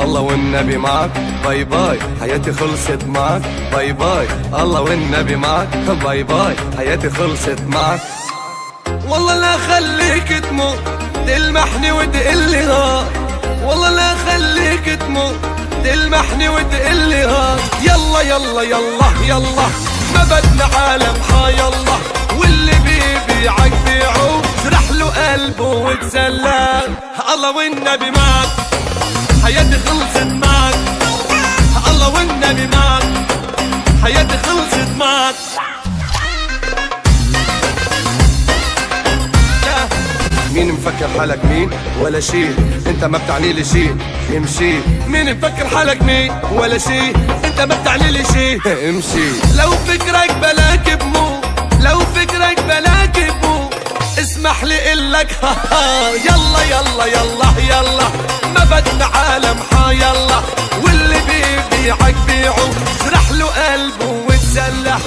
الله والنبي معك، باي باي حياتي خلصت معك، باي باي الله والنبي معك، باي باي حياتي خلصت معك. والله لا خليك تموت تلمحني وتقلي ها، والله لا خليك تموت تلمحني وتقلي ها. يلا يلا يلا يلا ما بدنا عالم يلا، واللي بيبيعك بيعه اشرح له قلبه وتسلى. الله والنبي معك حياتي خلصت معك، الله والنبي معك حياتي خلصت معك. مين مفكر حالك مين ولا شي؟ انت ما بتعني لي شي، امشي. مين مفكر حالك مين ولا شي؟ انت ما بتعني لي شي، امشي. لو فكرك بلاك بمو، لو فكرك بلاك بمو، اسمح لي قلك يلا يلا يلا يلا ما بدنا عالم يلا، واللي بيبيعك بيعه اشرح له قلبه وتسلح.